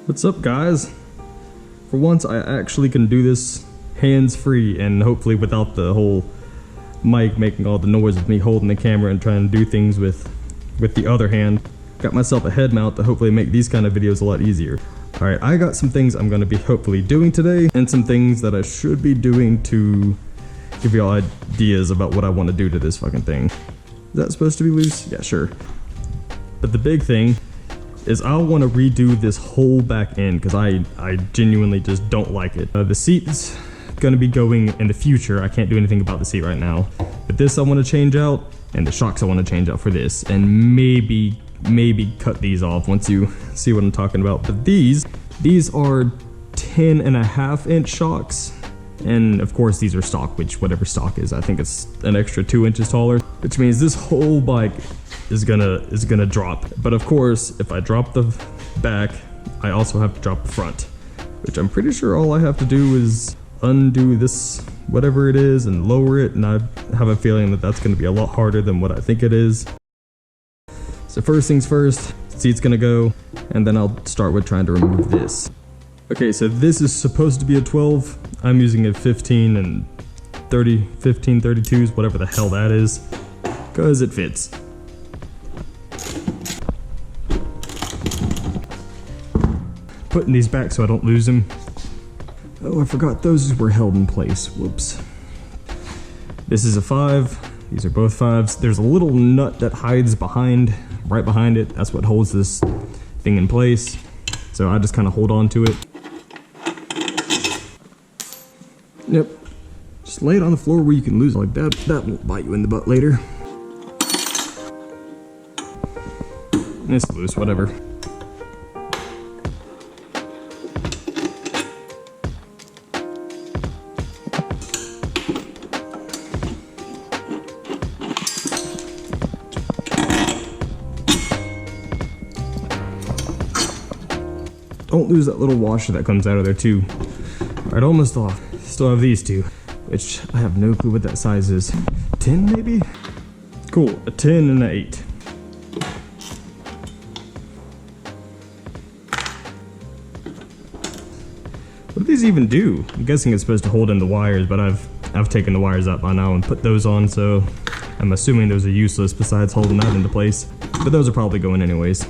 What's up, guys? For once, I actually can do this hands-free and hopefully without the whole mic making all the noise of me holding the camera and trying to do things with the other hand. Got myself a head mount to hopefully make these kind of videos a lot easier. Alright, I got some things I'm going to be hopefully doing today and some things that I should be doing to give you all ideas about what I want to do to this fucking thing. Is that supposed to be loose? Yeah, sure. But the big thing is I want to redo this whole back end because I genuinely just don't like it. The seat's going to be going in the future. I can't do anything about the seat right now. But this I want to change out, and the shocks I want to change out for this, and maybe cut these off once you see what I'm talking about. But these are 10.5-inch shocks, and of course these are stock, which whatever stock is, I think it's an extra 2 inches taller, which means this whole bike is gonna drop. But of course, if I drop the back, I also have to drop the front, which I'm pretty sure all I have to do is undo this whatever it is and lower it, and I have a feeling that that's going to be a lot harder than what I think it is. So first things first, seat's gonna go, and then I'll start with trying to remove this. Okay, so this is supposed to be a 12. I'm using a 15 and 30, 15 32s, whatever the hell that is, because it fits. Putting these back so I don't lose them. Oh, I forgot those were held in place. Whoops. This is a 5. These are both 5s. There's a little nut that hides right behind it. That's what holds this thing in place. So I just kind of hold on to it. Yep. Just lay it on the floor where you can lose it like that. That won't bite you in the butt later. It's loose, whatever. Don't lose that little washer that comes out of there too. Alright, almost off. Still have these two, which I have no clue what that size is. 10 maybe? Cool, a 10 and an 8. What do these even do? I'm guessing it's supposed to hold in the wires, but I've taken the wires out by now and put those on, so I'm assuming those are useless besides holding that into place. But those are probably going anyways.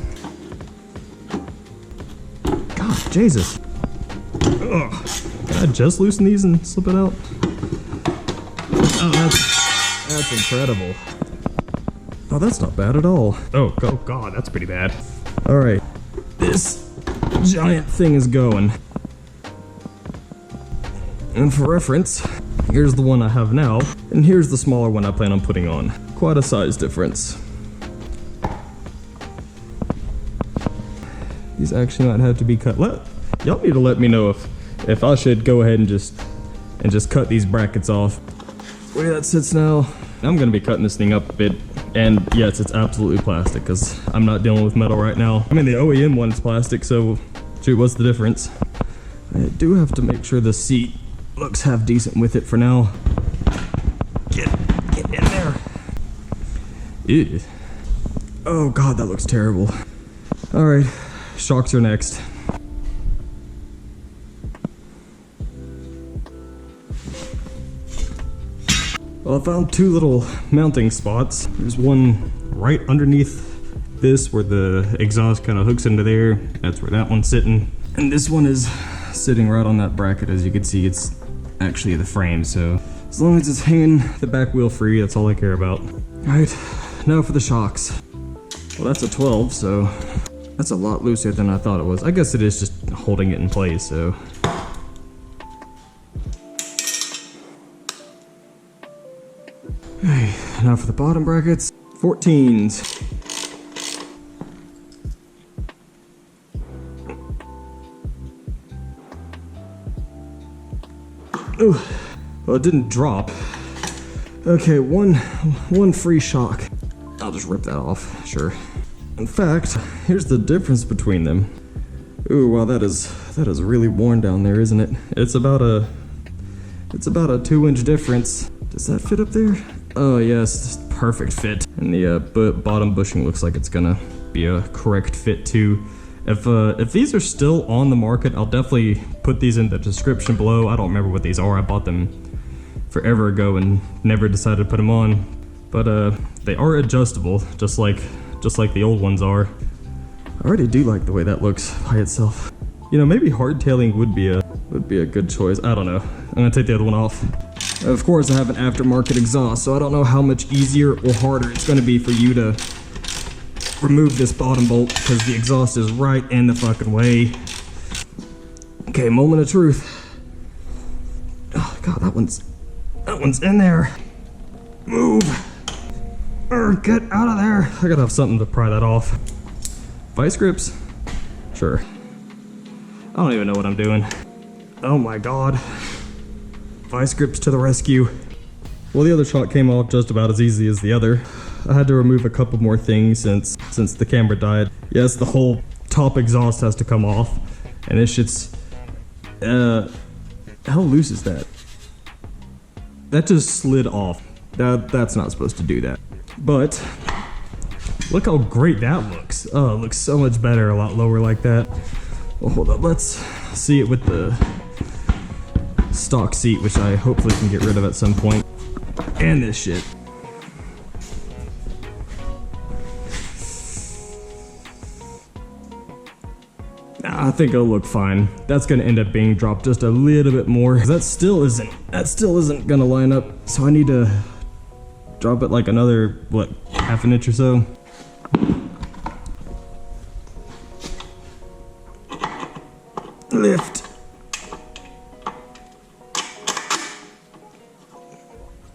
Jesus. Ugh. Can I just loosen these and slip it out? Oh, that's incredible. Oh, that's not bad at all. Oh God, that's pretty bad. All right, this giant thing is going. And for reference, here's the one I have now, and here's the smaller one I plan on putting on. Quite a size difference. These actually might have to be cut. Y'all need to let me know if I should go ahead and just cut these brackets off. Where that sits now, I'm gonna be cutting this thing up a bit. And yes, it's absolutely plastic because I'm not dealing with metal right now. I mean, the OEM one is plastic, so shoot, what's the difference? I do have to make sure the seat looks half decent with it for now. Get in there. Ew. Oh God, that looks terrible. All right. Shocks are next. Well, I found two little mounting spots. There's one right underneath this where the exhaust kind of hooks into there. That's where that one's sitting. And this one is sitting right on that bracket. As you can see, it's actually the frame. So as long as it's hanging the back wheel free, that's all I care about. All right, now for the shocks. Well, that's a 12, so that's a lot looser than I thought it was. I guess it is just holding it in place, so. Okay, now for the bottom brackets. 14s. Oh, well, it didn't drop. Okay, one free shock. I'll just rip that off, sure. In fact, here's the difference between them. Ooh, wow, that is really worn down there, isn't it? It's about a 2-inch difference. Does that fit up there? Oh yes, perfect fit. And the bottom bushing looks like it's gonna be a correct fit too. If these are still on the market, I'll definitely put these in the description below. I don't remember what these are. I bought them forever ago and never decided to put them on. But they are adjustable, just like the old ones are. I already do like the way that looks by itself. You know, maybe hardtailing would be a good choice. I don't know. I'm gonna take the other one off. Of course, I have an aftermarket exhaust, so I don't know how much easier or harder it's gonna be for you to remove this bottom bolt, because the exhaust is right in the fucking way. Okay, moment of truth. Oh god, that one's in there. Move. Get out of there. I gotta have something to pry that off. Vice grips? Sure. I don't even know what I'm doing. Oh my god. Vice grips to the rescue. Well, the other shot came off just about as easy as the other. I had to remove a couple more things since the camera died. Yes, the whole top exhaust has to come off. And this shit's... how loose is that? That just slid off. That's not supposed to do that. But look how great that looks. Oh, it looks so much better, a lot lower like that. Well, hold up, let's see it with the stock seat, which I hopefully can get rid of at some point. And this shit. I think it'll look fine. That's gonna end up being dropped just a little bit more. That still isn't gonna line up. So I need to drop it like another, what, half an inch or so. Lift.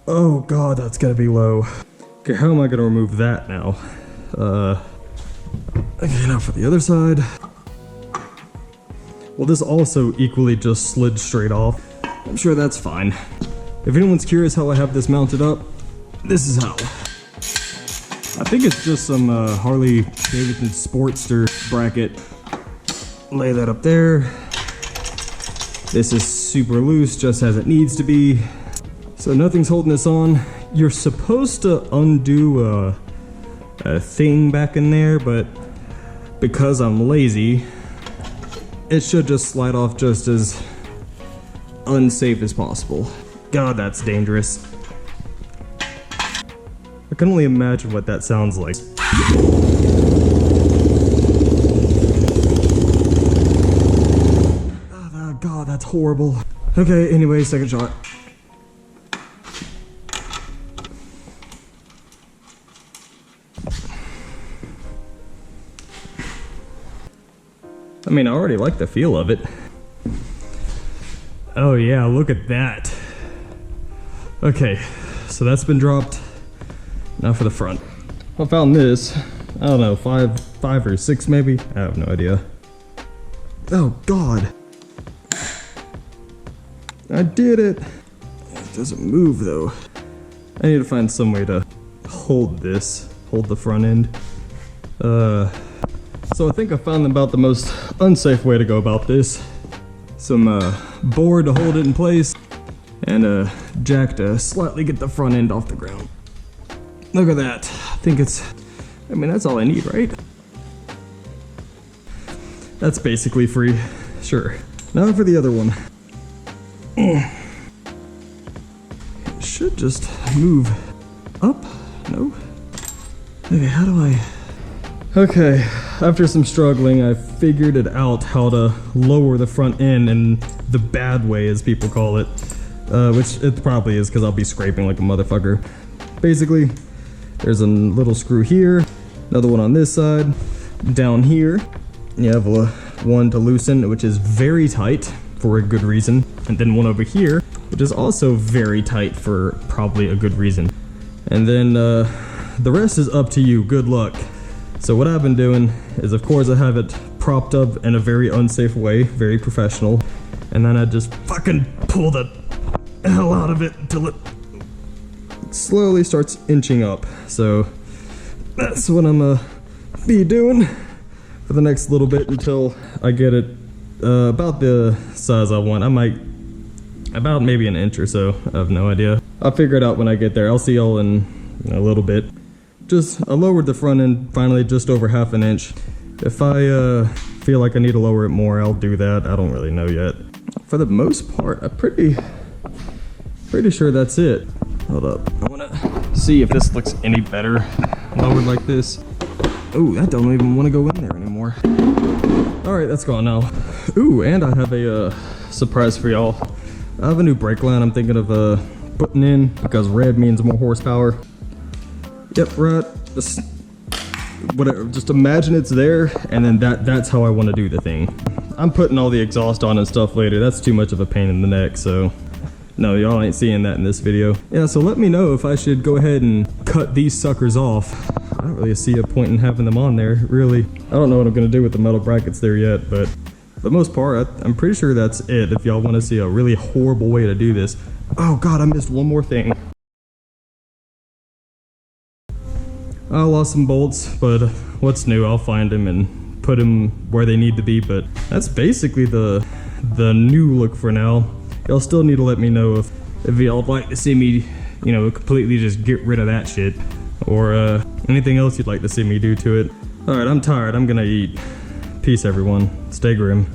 Oh god, that's gonna be low. Okay, how am I gonna remove that now? Okay, now for the other side. Well, this also equally just slid straight off. I'm sure that's fine. If anyone's curious how I have this mounted up, this is how. I think it's just some Harley Davidson Sportster bracket. Lay that up there. This is super loose, just as it needs to be. So nothing's holding this on. You're supposed to undo a thing back in there, but because I'm lazy, it should just slide off just as unsafe as possible. God, that's dangerous. I can only imagine what that sounds like. Oh god, that's horrible. Okay, anyway, second shot. I mean, I already like the feel of it. Oh yeah, look at that. Okay, so that's been dropped. Now for the front. I found this, I don't know, five or six maybe? I have no idea. Oh god. I did it. It doesn't move though. I need to find some way to hold this, hold the front end. So I think I found about the most unsafe way to go about this. Some board to hold it in place, and a jack to slightly get the front end off the ground. Look at that. I think I mean, that's all I need, right? That's basically free. Sure. Now for the other one. It should just move up. No? Okay, how do I... Okay, after some struggling, I figured it out how to lower the front end in the bad way, as people call it. Which it probably is, because I'll be scraping like a motherfucker. Basically, there's a little screw here, another one on this side. Down here, you have one to loosen, which is very tight for a good reason. And then one over here, which is also very tight for probably a good reason. And then the rest is up to you, good luck. So what I've been doing is, of course, I have it propped up in a very unsafe way, very professional. And then I just fucking pull the hell out of it until it slowly starts inching up. So that's what I'm gonna be doing for the next little bit until I get it about the size I want. I might, about maybe an inch or so, I have no idea. I'll figure it out when I get there. I'll see y'all in a little bit. I lowered the front end finally just over half an inch. If I feel like I need to lower it more, I'll do that. I don't really know yet. For the most part, I'm pretty sure that's it. Hold up, I wanna see if this looks any better lowered like this. Ooh, I don't even wanna go in there anymore. All right, that's gone now. Ooh, and I have a surprise for y'all. I have a new brake line I'm thinking of putting in because red means more horsepower. Yep, right. This, whatever. Just imagine it's there, and then that's how I want to do the thing. I'm putting all the exhaust on and stuff later. That's too much of a pain in the neck, so no, y'all ain't seeing that in this video. Yeah, so let me know if I should go ahead and cut these suckers off. I don't really see a point in having them on there, really. I don't know what I'm gonna do with the metal brackets there yet, but for the most part, I'm pretty sure that's it if y'all want to see a really horrible way to do this. Oh god, I missed one more thing. I lost some bolts, but what's new? I'll find them and put them where they need to be, but that's basically the new look for now. Y'all still need to let me know if y'all would like to see me, you know, completely just get rid of that shit, or anything else you'd like to see me do to it. Alright, I'm tired. I'm gonna eat. Peace, everyone. Stay grim.